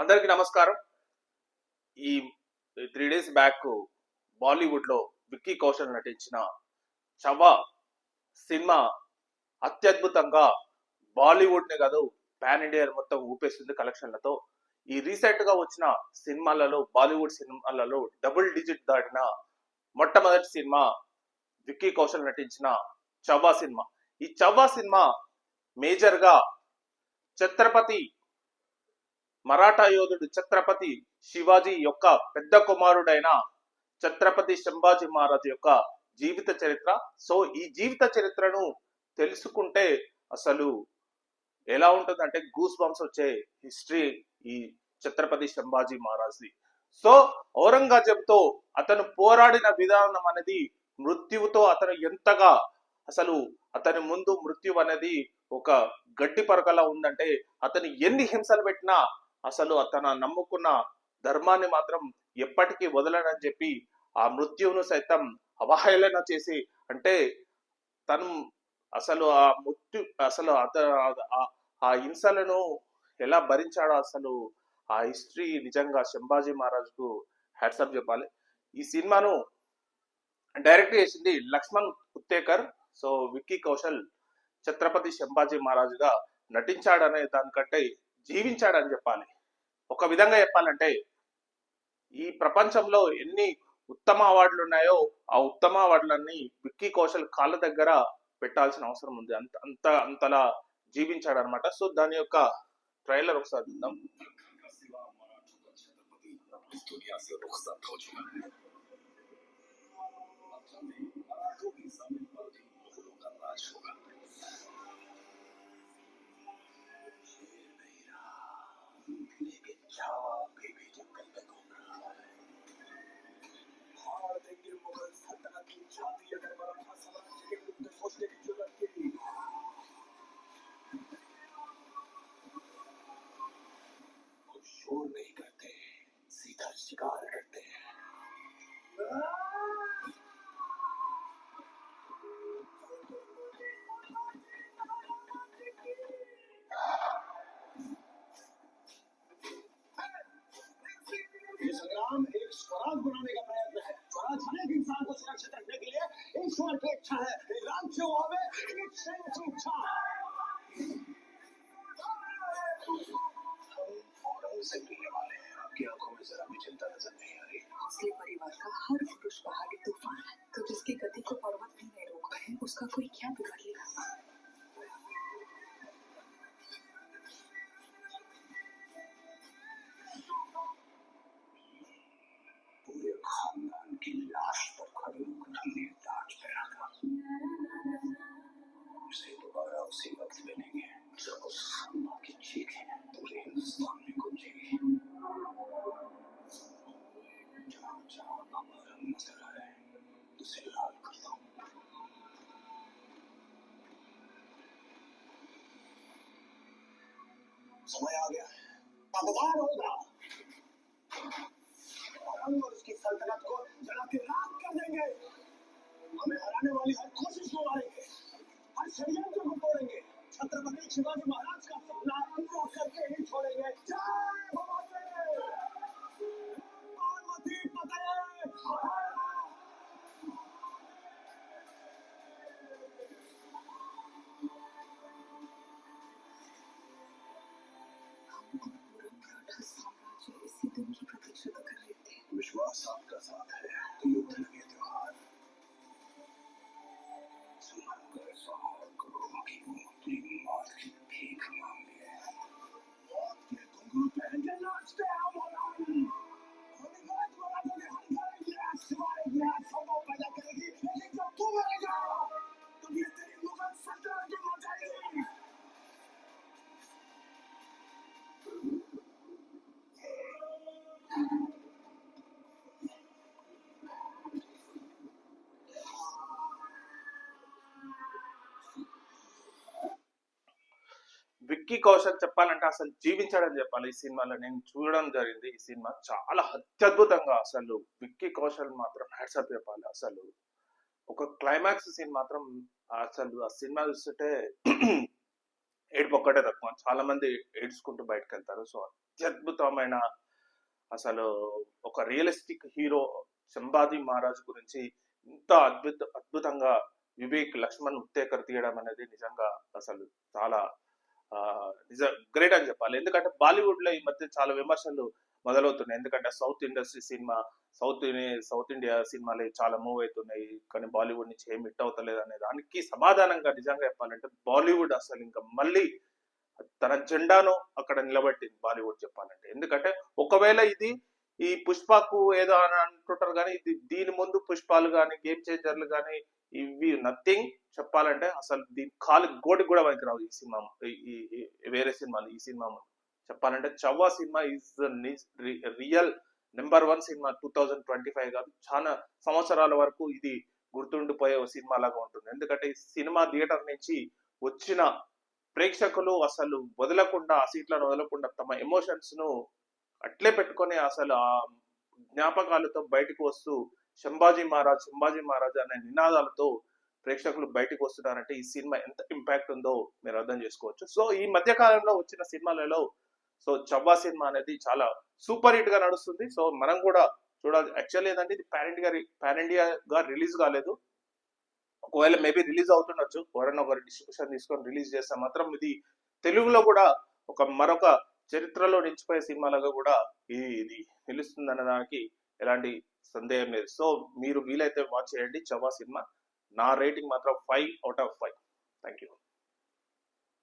అందరికి నమస్కారం. ఈ 3 days బ్యాక్ బాలీవుడ్ లో విక్కీ కౌశల్ నటించిన చవా సినిమా అత్యద్భుతంగా బాలీవుడ్ ని కాదు పాన్ ఇండియా మొత్తం ఊపేస్తుంది కలెక్షన్లతో. ఈ రీసెంట్ గా వచ్చిన సినిమాలలో బాలీవుడ్ సినిమాలలో డబుల్ డిజిట్ దాటిన మొట్టమొదటి సినిమా విక్కీ కౌశల్ నటించిన చవ్వా సినిమా. ఈ చవ్వా సినిమా మేజర్ గా ఛత్రపతి మరాఠా యోధుడు ఛత్రపతి శివాజీ యొక్క పెద్ద కుమారుడైన ఛత్రపతి సంభాజీ మహారాజ్ యొక్క జీవిత చరిత్ర. సో ఈ జీవిత చరిత్రను తెలుసుకుంటే అసలు ఎలా ఉంటుందంటే గూస్ బంప్స్ వచ్చే హిస్టరీ ఈ ఛత్రపతి సంభాజీ మహారాజ్ది. సో ఔరంగజేబ్ తో అతను పోరాడిన విధానం అనేది, మృత్యువుతో అతను ఎంతగా, అసలు అతని ముందు మృత్యు అనేది ఒక గడ్డి పరకలా ఉందంటే అతను ఎన్ని హింసలు పెట్టినా అసలు అతను నమ్ముకున్న ధర్మాన్ని మాత్రం ఎప్పటికీ వదలనని చెప్పి ఆ మృత్యువును సైతం అవహేళన చేసి, అంటే తను అసలు ఆ మృత్యు అసలు ఆ హింసలను ఎలా భరించాడో అసలు ఆ హిస్టరీ నిజంగా సంభాజీ మహారాజ్కు హ్యాట్సాప్ చెప్పాలి. ఈ సినిమాను డైరెక్ట్ చేసింది లక్ష్మణ్ ఉత్తేకర్. సో విక్కీ కౌశల్ ఛత్రపతి సంభాజీ మహారాజుగా నటించాడనే దానికంటే జీవించాడని చెప్పాలి. ఒక విధంగా చెప్పాలంటే ఈ ప్రపంచంలో ఎన్ని ఉత్తమ అవార్డులు ఉన్నాయో ఆ ఉత్తమ అవార్డులన్నీ విక్కీ కౌశల్ కాళ్ళ దగ్గర పెట్టాల్సిన అవసరం ఉంది. అంతలా జీవించాడు అనమాట. సో దాని యొక్క ట్రైలర్ ఒకసారి చూద్దాం. शोर नहीं करते, सीधा शिकार करते हैं। ये संग्राम एक स्वराज बनाने का प्रयत्न है। स्वराज हर एक इंसान को सुरक्षित रखने के लिए ईश्वर की इच्छा है। राज्य होवे एक सैन्य की इच्छा। से मिलने वाले हैं। आपकी आंखों में जरा भी चिंता नजर नहीं आ रही। हौसले परिवार का हर पुरुष पहाड़ी तूफान है, तो जिसकी गति को पर्वत भी नहीं रोक पाए उसका कोई क्या बिगाड़ लेगा। पूरे खानदान की लाश पर खड़े होकर हमने ताज पहना था। उसे दोबारा उसी वक्त मिलेंगे जब उस मां की चीखें पूरे हिंदुस्तान में गूंजेगी। जहाँ जहाँ हमारा नजर आए उसे लाल करता हूँ। समय आ गया है, मतदान होगा। और उसकी सल्तनत को जला के राख कर देंगे। हमें हराने वाली हर कोशिश को मारेंगे, हर षड्यंत्र को तोड़ेंगे। छत्रपति शिवाजी महाराज का सपना पूरा करके ही छोड़ेंगे। जय पार्वती पते। मराठा साम्राज्य इसी दिन की प्रतीक्षा तो कर रहे थे। विश्वास आपका साथ है तो युद्ध लगे त्योहार। सुनकर सहार करोड़ों की ऊँटी मौत की भीख मांगी है। मौत के घुंघरू पहन के नाचते हैं हम मौलाना। होली मौत मराठों ने हम करेंगे। सिवाय न्याय संभव पैदा करेगी, लेकिन जब तू मरेगा तब ये तेरी मुगल सल्तनत की मर जाएगी। విక్కీ కౌశల్ చెప్పాలంటే అసలు జీవించాడని చెప్పాలి. ఈ సినిమాలో నేను చూడడం జరిగింది. ఈ సినిమా చాలా అత్యద్భుతంగా, అసలు విక్కీ కౌశల్ మాత్రం హ్యాట్సాప్ చెప్పాలి. అసలు ఒక క్లైమాక్స్ సీన్ మాత్రం అసలు ఆ సినిమా చూస్తుంటే ఏడుపు ఒక్కటే తక్కువ, చాలా మంది ఏడ్చుకుంటూ బయటకు వెళ్తారు. సో అత్యద్భుతమైన అసలు ఒక రియలిస్టిక్ హీరో సంభాజీ మహారాజ్ గురించి ఇంత అద్భుతంగా వివేక్ లక్ష్మణ్ ఉత్తేకర్ తీయడం అనేది నిజంగా అసలు చాలా నిజ గ్రేట్ అని చెప్పాలి. ఎందుకంటే బాలీవుడ్ లో ఈ మధ్య చాలా విమర్శలు మొదలవుతున్నాయి. ఎందుకంటే south industry cinema, south India సినిమాలు చాలా మూవ్ అవుతున్నాయి, కానీ బాలీవుడ్ నుంచి ఏం హిట్ అవుతలేదు అనే దానికి సమాధానంగా నిజంగా చెప్పాలంటే బాలీవుడ్ అసలు ఇంకా మళ్ళీ తన జెండాను అక్కడ నిలబెట్టింది బాలీవుడ్ చెప్పాలంటే. ఎందుకంటే ఒకవేళ ఇది ఈ పుష్పకు ఏదో అని అంటుంటారు, కానీ ఇది దీని ముందు పుష్పాలు కానీ గేమ్ చేంజర్లు కానీ ఇవి నథింగ్ చెప్పాలంటే. అసలు దీని కాలు గోటికి కూడా పనికిరావు ఈ సినిమా, వేరే సినిమాలు ఈ సినిమా చెప్పాలంటే. Chhaava cinema is real number 1 cinema 2025 కాదు, చాలా సంవత్సరాల వరకు ఇది గుర్తుండిపోయే సినిమా లాగా ఉంటుంది. ఎందుకంటే ఈ సినిమా థియేటర్ నుంచి వచ్చిన ప్రేక్షకులు అసలు వదలకుండా, ఆ సీట్లను వదలకుండా తమ ఎమోషన్స్ ను అట్లే పెట్టుకొని అసలు ఆ జ్ఞాపకాలతో బయటకు వస్తూ సంభాజీ మహారాజ్ అనే నినాదాలతో ప్రేక్షకులు బయటకు వస్తున్నారంటే ఈ సినిమా ఎంత ఇంపాక్ట్ ఉందో మీరు అర్థం చేసుకోవచ్చు. సో ఈ మధ్య కాలంలో వచ్చిన సినిమాలలో సో చవ్వా సినిమా అనేది చాలా సూపర్ హిట్ గా నడుస్తుంది. సో మనం కూడా చూడాలి. యాక్చువల్లీ ఏంటంటే ఇది పాన్ ఇండియాగా రిలీజ్ కాలేదు. ఒకవేళ మేబీ రిలీజ్ అవుతుండొచ్చు, ఎవరైనా ఒకరి డిస్ట్రిబ్యూషన్ తీసుకొని రిలీజ్ చేస్తే మాత్రం ఇది తెలుగులో కూడా మరొక చరిత్రలో నిలిచిపోయే సినిమాలుగా కూడా ఇది నిలుస్తుంది అనే దానికి ఎలాంటి సందేహం లేదు. సో మీరు వీలైతే వాచ్ చేయండి చవ్వా సినిమా. నా రేటింగ్ మాత్రం 5/5. Thank you.